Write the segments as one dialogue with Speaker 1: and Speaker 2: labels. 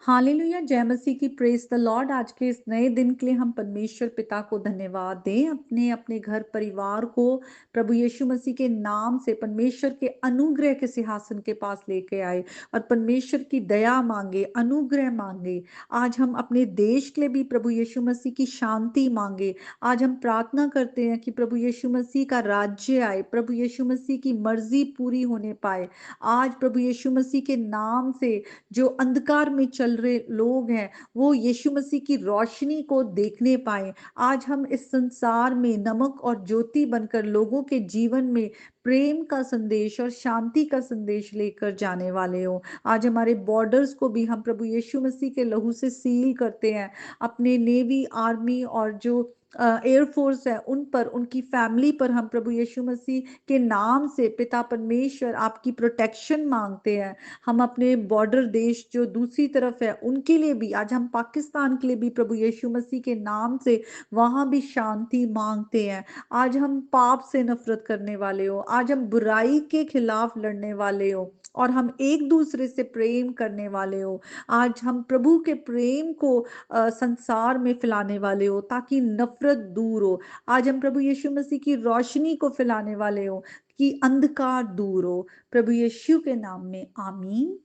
Speaker 1: Hallelujah, जय मसीह की, praise the Lord. आज के इस नए दिन के लिए हम परमेश्वर पिता को धन्यवाद दें। अपने अपने घर परिवार को प्रभु यीशु मसीह के नाम से परमेश्वर के अनुग्रह के सिंहासन के पास लेके आए और परमेश्वर की दया मांगे, अनुग्रह मांगे। आज हम अपने देश के लिए भी प्रभु यीशु मसीह की शांति मांगे। आज हम प्रार्थना करते हैं कि प्रभु यीशु मसीह का राज्य आए, प्रभु यीशु मसीह की मर्जी पूरी होने पाए। आज प्रभु यीशु मसीह के नाम से जो अंधकार में चल रहे लोग हैं वो यीशु मसीह की रोशनी को देखने पाए। आज हम इस संसार में नमक और ज्योति बनकर लोगों के जीवन में प्रेम का संदेश और शांति का संदेश लेकर जाने वाले हो। आज हमारे बॉर्डर्स को भी हम प्रभु यीशु मसीह के लहू से सील करते हैं। अपने नेवी, आर्मी और जो एयरफोर्स है उन पर, उनकी फैमिली पर हम प्रभु यीशु मसीह के नाम से पिता परमेश्वर आपकी प्रोटेक्शन मांगते हैं। हम अपने बॉर्डर देश जो दूसरी तरफ है उनके लिए भी, आज हम पाकिस्तान के लिए भी प्रभु यीशु मसीह के नाम से वहां भी शांति मांगते हैं। आज हम पाप से नफरत करने वाले हो, आज हम बुराई के खिलाफ लड़ने वाले हो और हम एक दूसरे से प्रेम करने वाले हो। आज हम प्रभु के प्रेम को संसार में फैलाने वाले हो ताकि नफरत दूर हो। आज हम प्रभु यीशु मसीह की रोशनी को फैलाने वाले हो कि अंधकार दूर हो। प्रभु यीशु के नाम में आमीन।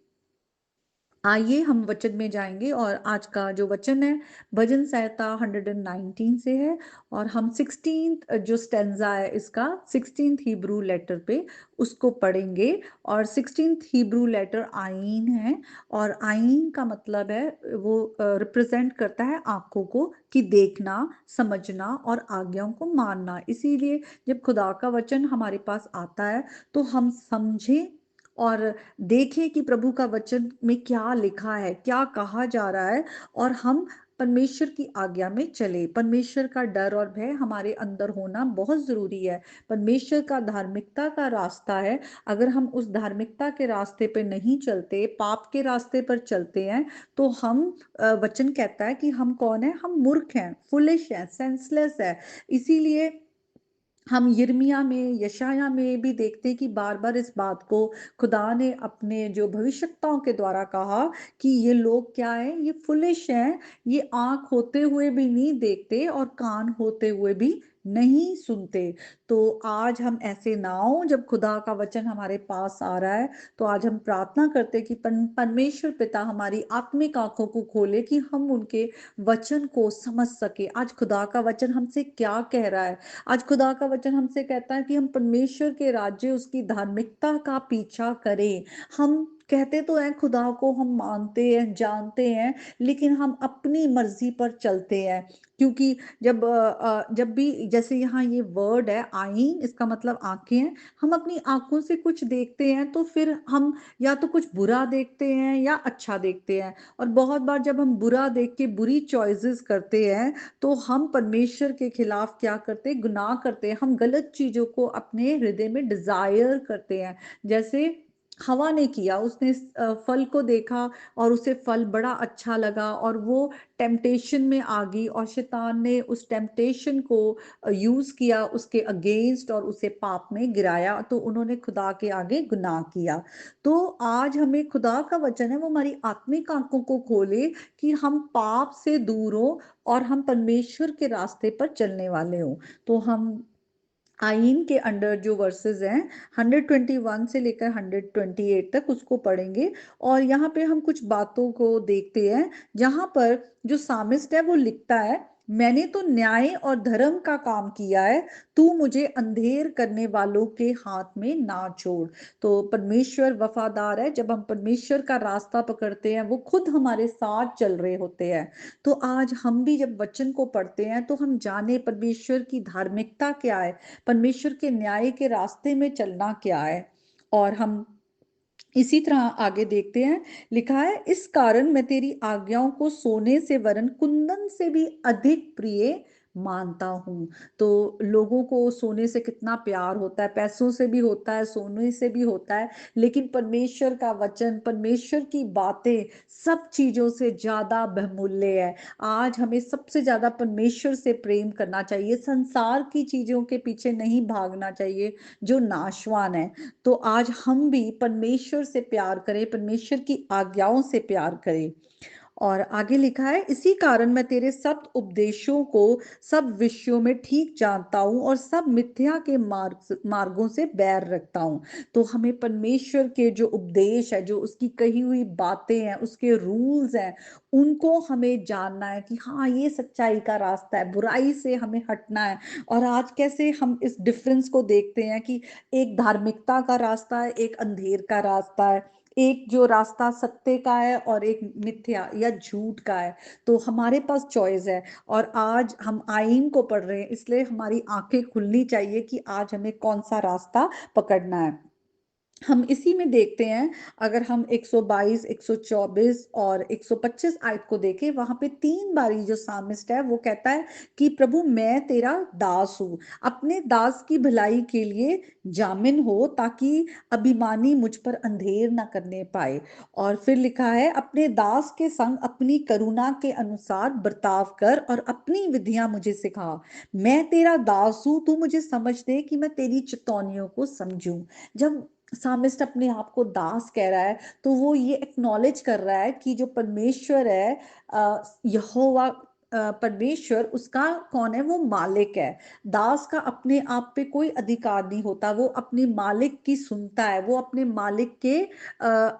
Speaker 1: आइए हम वचन में जाएंगे और आज का जो वचन है भजन संहिता 119 से है और हम 16th जो स्टेंजा है इसका 16th हिब्रू लेटर पे उसको पढ़ेंगे। और 16th हिब्रू लेटर आईन है और आईन का मतलब है वो रिप्रेजेंट करता है आंखों को, कि देखना, समझना और आज्ञाओं को मानना। इसीलिए जब खुदा का वचन हमारे पास आता है तो हम समझें और देखें कि प्रभु का वचन में क्या लिखा है, क्या कहा जा रहा है, और हम परमेश्वर की आज्ञा में चले। परमेश्वर का डर और भय हमारे अंदर होना बहुत जरूरी है। परमेश्वर का धार्मिकता का रास्ता है। अगर हम उस धार्मिकता के रास्ते पे नहीं चलते, पाप के रास्ते पर चलते हैं, तो हम वचन कहता है कि हम कौन है, हम मूर्ख हैं, फुलिश हैं, सेंसलेस है। इसीलिए हम यिर्मयाह में, यशायाह में भी देखते हैं कि बार बार इस बात को खुदा ने अपने जो भविष्यवक्ताओं के द्वारा कहा कि ये लोग क्या है, ये फुलिश हैं, ये आंख होते हुए भी नहीं देखते और कान होते हुए भी नहीं सुनते। तो आज हम ऐसे ना हो, जब खुदा का वचन हमारे पास आ रहा है तो आज हम प्रार्थना करते कि परमेश्वर पिता हमारी आत्मिक आंखों को खोले कि हम उनके वचन को समझ सके। आज खुदा का वचन हमसे क्या कह रहा है। आज खुदा का वचन हमसे कहता है कि हम परमेश्वर के राज्य, उसकी धार्मिकता का पीछा करें। हम कहते तो हैं खुदा को हम मानते हैं, जानते हैं, लेकिन हम अपनी मर्जी पर चलते हैं। क्योंकि जब भी, जैसे यहाँ ये वर्ड है आईन, इसका मतलब आंखें हैं। हम अपनी आंखों से कुछ देखते हैं तो फिर हम या तो कुछ बुरा देखते हैं या अच्छा देखते हैं। और बहुत बार जब हम बुरा देख के बुरी चॉइसेस करते हैं तो हम परमेश्वर के खिलाफ क्या करते, गुनाह करते हैं। हम गलत चीजों को अपने हृदय में डिजायर करते हैं। जैसे हवा ने किया, उसने फल को देखा और उसे फल बड़ा अच्छा लगा और वो टेम्पटेशन में आ गई और शैतान ने उस टेम्पटेशन को यूज किया उसके अगेंस्ट और उसे पाप में गिराया, तो उन्होंने खुदा के आगे गुनाह किया। तो आज हमें खुदा का वचन है वो हमारी आत्मिक आंखों को खोले कि हम पाप से दूर हो और हम परमेश्वर के रास्ते पर चलने वाले हो। तो हम आईन के अंडर जो वर्सेस हैं 121 से लेकर 128 तक उसको पढ़ेंगे। और यहाँ पे हम कुछ बातों को देखते हैं जहां पर जो सामिस्ट है वो लिखता है, मैंने तो न्याय और धर्म का काम किया है, तू मुझे अंधेर करने वालों के हाथ में ना छोड़। तो परमेश्वर वफादार है। जब हम परमेश्वर का रास्ता पकड़ते हैं वो खुद हमारे साथ चल रहे होते हैं। तो आज हम भी जब वचन को पढ़ते हैं तो हम जाने परमेश्वर की धार्मिकता क्या है, परमेश्वर के न्याय के रास्ते में चलना क्या है। और हम इसी तरह आगे देखते हैं, लिखा है, इस कारण मैं तेरी आज्ञाओं को सोने से वरन कुंदन से भी अधिक प्रिय मानता हूं। तो लोगों को सोने से कितना प्यार होता है, पैसों से भी होता है, सोने से भी होता है, लेकिन परमेश्वर का वचन, परमेश्वर की बातें सब चीजों से ज्यादा बहुमूल्य है। आज हमें सबसे ज्यादा परमेश्वर से प्रेम करना चाहिए, संसार की चीजों के पीछे नहीं भागना चाहिए जो नाशवान है। तो आज हम भी परमेश्वर से प्यार करें, परमेश्वर की आज्ञाओं से प्यार करें। और आगे लिखा है, इसी कारण मैं तेरे सब उपदेशों को सब विषयों में ठीक जानता हूँ और सब मिथ्या के मार्गों से बैर रखता हूँ। तो हमें परमेश्वर के जो उपदेश है, जो उसकी कही हुई बातें हैं, उसके रूल्स हैं, उनको हमें जानना है कि हाँ, ये सच्चाई का रास्ता है, बुराई से हमें हटना है। और आज कैसे हम इस डिफरेंस को देखते हैं कि एक धार्मिकता का रास्ता है, एक अंधेर का रास्ता है, एक जो रास्ता सत्य का है और एक मिथ्या या झूठ का है। तो हमारे पास चॉइस है। और आज हम आईन को पढ़ रहे हैं, इसलिए हमारी आंखें खुलनी चाहिए कि आज हमें कौन सा रास्ता पकड़ना है। हम इसी में देखते हैं, अगर हम 122, 124 और 125 आयत को देखें, वहां पे 3 बारी जो सामिस्ट है वो कहता है कि प्रभु मैं तेरा दास हूं, अपने दास की भलाई के लिए जामिन हो, ताकि अभिमानी मुझ पर अंधेर ना करने पाए। और फिर लिखा है, अपने दास के संग अपनी करुणा के अनुसार बर्ताव कर और अपनी विधियां मुझे सिखा। मैं तेरा दास हूं, तू मुझे समझ दे कि मैं तेरी चितौनियों को समझूं। जब सामिस्ट अपने आप को दास कह रहा है, तो वो ये एक्नॉलेज कर रहा है कि जो परमेश्वर है, यहोवा परमेश्वर, उसका कौन है, वो मालिक है। दास का अपने आप पे कोई अधिकार नहीं होता, वो अपने मालिक की सुनता है, वो अपने मालिक के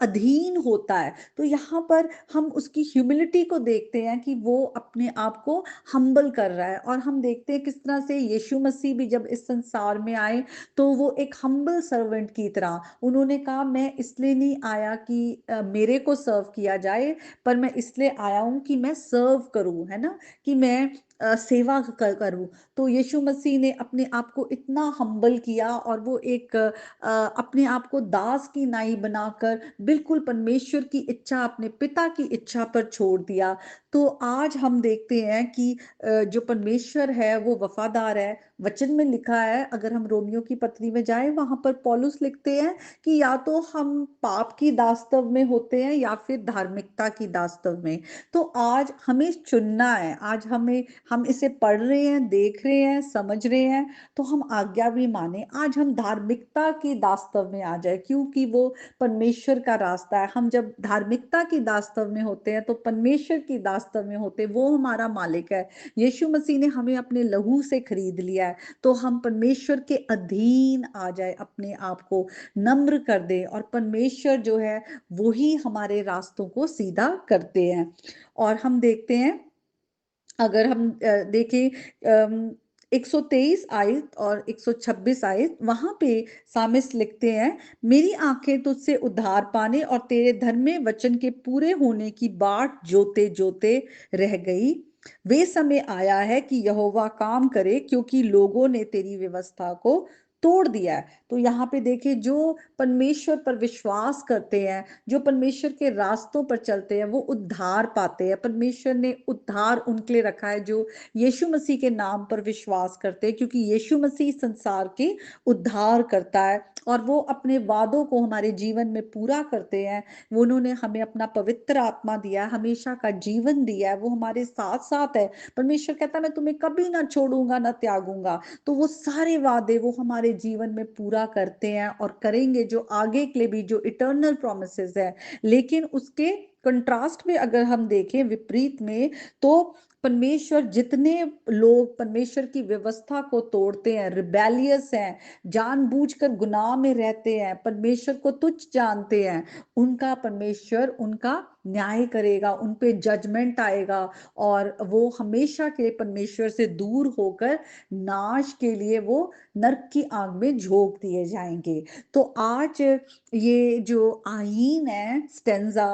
Speaker 1: अधीन होता है। तो यहाँ पर हम उसकी ह्यूमिलिटी को देखते हैं कि वो अपने आप को हम्बल कर रहा है। और हम देखते हैं किस तरह से यीशु मसीह भी जब इस संसार में आए, तो वो एक हम्बल सर्वेंट की तरह, उन्होंने कहा मैं इसलिए नहीं आया कि मेरे को सर्व किया जाए, पर मैं इसलिए आया हूं कि मैं सर्व करूं, है ना, कि मैं सेवा करूं। तो यीशु मसीह ने अपने आप को इतना हम्बल किया, और वो एक अपने आप को दास की नाई बनाकर बिल्कुल परमेश्वर की इच्छा, अपने पिता की इच्छा पर छोड़ दिया। तो आज हम देखते हैं कि जो परमेश्वर है वो वफादार है। वचन में लिखा है, अगर हम रोमियो की पत्री में जाएं, वहां पर पौलुस लिखते हैं कि या तो हम पाप की दास्तव में होते हैं या फिर धार्मिकता की दास्तव में। तो आज हमें चुनना है। आज हम इसे पढ़ रहे हैं, देख रहे हैं, समझ रहे हैं, तो हम आज्ञा भी माने। आज हम धार्मिकता की दास्तव में आ जाए, क्योंकि वो परमेश्वर का रास्ता है। हम जब धार्मिकता की दास्तव में होते हैं, तो परमेश्वर की दास्तव में होते हैं, वो हमारा मालिक है। यीशु मसीह ने हमें अपने लहू से खरीद लिया है। तो हम परमेश्वर के अधीन आ जाए, अपने आप को नम्र कर दे, और परमेश्वर जो है वो ही हमारे रास्तों को सीधा करते हैं। और हम देखते हैं, अगर हम देखें 123 आयत और 126 आयत, वहां पे सामिस लिखते हैं, मेरी आंखें तुझसे उद्धार पाने और तेरे धर्म वचन के पूरे होने की बाट जोते जोते रह गई। वे समय आया है कि यहोवा काम करे, क्योंकि लोगों ने तेरी व्यवस्था को तोड़ दिया है। तो यहाँ पे देखिए, जो परमेश्वर पर विश्वास करते हैं, जो परमेश्वर के रास्तों पर चलते हैं, वो उद्धार पाते हैं। परमेश्वर ने उद्धार उनके लिए रखा है जो यीशु मसीह के नाम पर विश्वास करते हैं, क्योंकि यीशु मसीह संसार के उद्धार करता है, और वो अपने वादों को हमारे जीवन में पूरा करते हैं। वो उन्होंने हमें अपना पवित्र आत्मा दिया है, हमेशा का जीवन दिया है, वो हमारे साथ साथ है। परमेश्वर कहता है, मैं तुम्हें कभी ना छोड़ूंगा ना त्यागूंगा। तो वो सारे वादे वो हमारे जीवन में पूरा करते हैं और करेंगे, जो आगे के लिए भी, जो इटर्नल प्रोमिसेस है। लेकिन उसके कंट्रास्ट में अगर हम देखें, विपरीत में, तो परमेश्वर, जितने लोग परमेश्वर की व्यवस्था को तोड़ते हैं, रिबेलियस हैं, जानबूझकर गुनाह में रहते हैं, परमेश्वर को तुच्छ जानते हैं, उनका परमेश्वर उनका न्याय करेगा, उन पे जजमेंट आएगा, और वो हमेशा के परमेश्वर से दूर होकर नाश के लिए वो नरक की आग में झोंक दिए जाएंगे। तो आज ये जो आईन है, स्टेंजा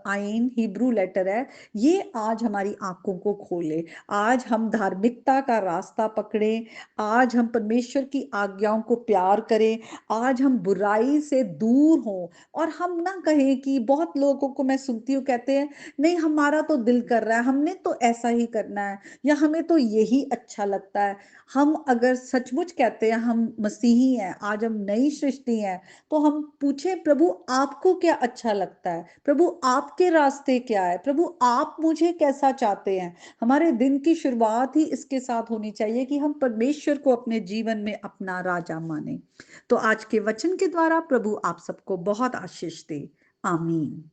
Speaker 1: आईन हिब्रू लेटर है, ये आज हमारी आंखों को खोले। आज हम धार्मिकता का रास्ता पकड़े, आज हम परमेश्वर की आज्ञाओं को प्यार करें, आज हम बुराई से दूर हों। और हम ना कहें कि बहुत लोगों को मैं सुनती हूँ, कहते हैं नहीं, हमारा तो दिल कर रहा है, हमने तो ऐसा ही करना है, या हमें तो यही अच्छा लगता है। हम अगर सचमुच कहते हैं हम मसीही हैं, आज हम नई सृष्टि हैं, तो हम पूछे, प्रभु आपको क्या अच्छा लगता है, प्रभु आपके रास्ते क्या है, प्रभु आप मुझे कैसा चाहते हैं। हमारे दिन की शुरुआत ही इसके साथ होनी चाहिए कि हम परमेश्वर को अपने जीवन में अपना राजा माने। तो आज के वचन के द्वारा प्रभु आप सबको बहुत आशीष दे। आमीन।